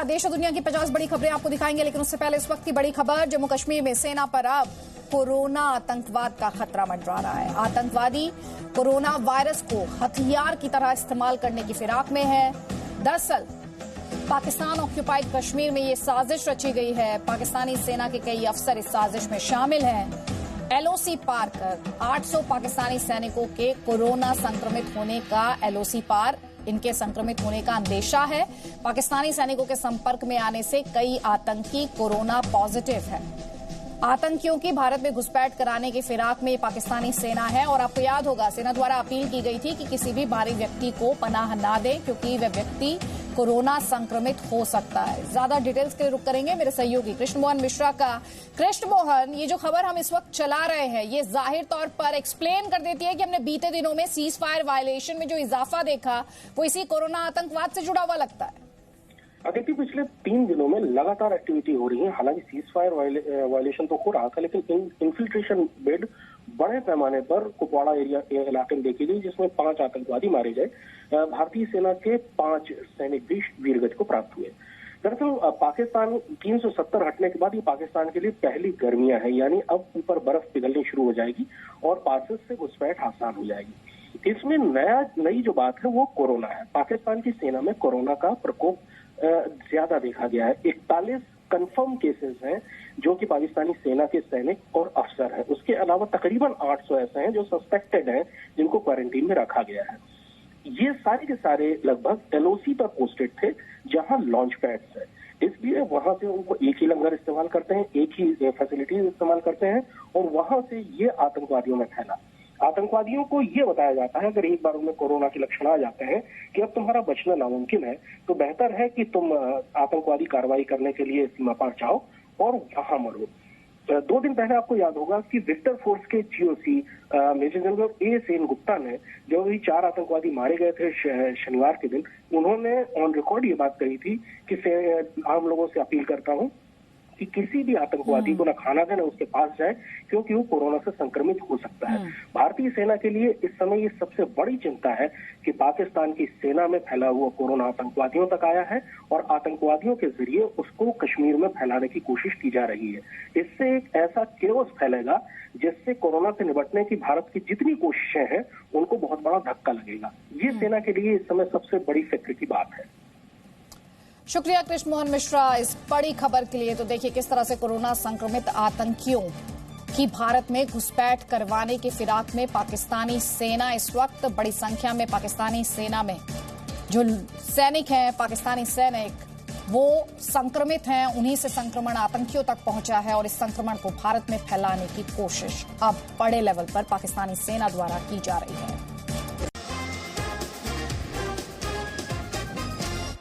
नमस्कार। देश और दुनिया की 50 बड़ी खबरें आपको दिखाएंगे, लेकिन उससे पहले इस वक्त की बड़ी खबर। जम्मू कश्मीर में सेना पर अब कोरोना आतंकवाद का खतरा मंडरा रहा है। आतंकवादी कोरोना वायरस को हथियार की तरह इस्तेमाल करने की फिराक में है। दरअसल पाकिस्तान ऑक्यूपाइड कश्मीर में ये साजिश रची गई है। पाकिस्तानी सेना के कई अफसर इस साजिश में शामिल हैं। एलओसी पार कर 800 पाकिस्तानी सैनिकों के कोरोना संक्रमित होने का एलओसी पार, इनके संक्रमित होने का अंदेशा है। पाकिस्तानी सैनिकों के संपर्क में आने से कई आतंकी कोरोना पॉजिटिव है। आतंकियों की भारत में घुसपैठ कराने की फिराक में पाकिस्तानी सेना है। और आपको याद होगा, सेना द्वारा अपील की गई थी कि किसी भी बाहरी व्यक्ति को पनाह ना दें, क्योंकि वह व्यक्ति कोरोना संक्रमित हो सकता है। ज्यादा डिटेल्स के लिए रुक करेंगे मेरे सहयोगी कृष्ण मोहन मिश्रा का। कृष्ण मोहन, ये जो खबर हम इस वक्त चला रहे हैं, ये जाहिर तौर पर एक्सप्लेन कर देती है कि हमने बीते दिनों में सीज फायर वायलेशन में जो इजाफा देखा वो इसी कोरोना आतंकवाद से जुड़ा हुआ लगता है। अदिति, पिछले 3 दिनों में लगातार एक्टिविटी हो रही है। हालांकि सीज फायर वायलेशन तो हो रहा था, लेकिन इन्फिल्ट्रेशन बेड बड़े पैमाने पर कुपवाड़ा एरिया इलाके में देखी गई, जिसमें 5 आतंकवादी मारे गए। भारतीय सेना के 5 सैनिक भी वीरगति को प्राप्त हुए। दरअसल पाकिस्तान 370 हटने के बाद ये पाकिस्तान के लिए पहली गर्मियां हैं, यानी अब ऊपर बर्फ पिघलनी शुरू हो जाएगी और पासेस से घुसपैठ आसान हो जाएगी। इसमें नई जो बात है वो कोरोना है। पाकिस्तान की सेना में कोरोना का प्रकोप ज्यादा देखा गया है। 41 कंफर्म केसेस हैं जो कि पाकिस्तानी सेना के सैनिक और अफसर हैं। उसके अलावा तकरीबन 800 ऐसे हैं जो सस्पेक्टेड हैं, जिनको क्वारंटीन में रखा गया है। ये सारे के सारे लगभग एलओसी पर पोस्टेड थे, जहां लॉन्च पैड्स है, इसलिए वहां से उनको एक ही लंगर इस्तेमाल करते हैं, एक ही फैसिलिटीज इस्तेमाल करते हैं, और वहां से ये आतंकवादियों में फैला। आतंकवादियों को ये बताया जाता है, अगर एक बार उनमें कोरोना के लक्षण आ जाते हैं कि अब तुम्हारा बचना नामुमकिन है, तो बेहतर है कि तुम आतंकवादी कार्रवाई करने के लिए सीमा पार जाओ और वहां मरो। 2 दिन पहले आपको याद होगा कि विक्टर फोर्स के GOC major general A Sen Gupta ने, जो भी 4 आतंकवादी मारे गए थे शनिवार के दिन, उन्होंने ऑन रिकॉर्ड ये बात कही थी कि आम लोगों से अपील करता हूं कि किसी भी आतंकवादी को ना खाना देना उसके पास जाए, क्योंकि वो कोरोना से संक्रमित हो सकता है। भारतीय सेना के लिए इस समय ये सबसे बड़ी चिंता है कि पाकिस्तान की सेना में फैला हुआ कोरोना आतंकवादियों तक आया है और आतंकवादियों के जरिए उसको कश्मीर में फैलाने की कोशिश की जा रही है। इससे एक ऐसा केओस फैलेगा जिससे कोरोना से निपटने की भारत की जितनी कोशिशें हैं उनको बहुत बड़ा धक्का लगेगा। ये सेना के लिए इस समय सबसे बड़ी फिक्र की बात है। शुक्रिया कृष्ण मोहन मिश्रा इस बड़ी खबर के लिए। तो देखिए किस तरह से कोरोना संक्रमित आतंकियों की भारत में घुसपैठ करवाने की फिराक में पाकिस्तानी सेना इस वक्त बड़ी संख्या में पाकिस्तानी सेना में जो सैनिक हैं, पाकिस्तानी सैनिक वो संक्रमित हैं। उन्हीं से संक्रमण आतंकियों तक पहुंचा है और इस संक्रमण को भारत में फैलाने की कोशिश अब बड़े लेवल पर पाकिस्तानी सेना द्वारा की जा रही है।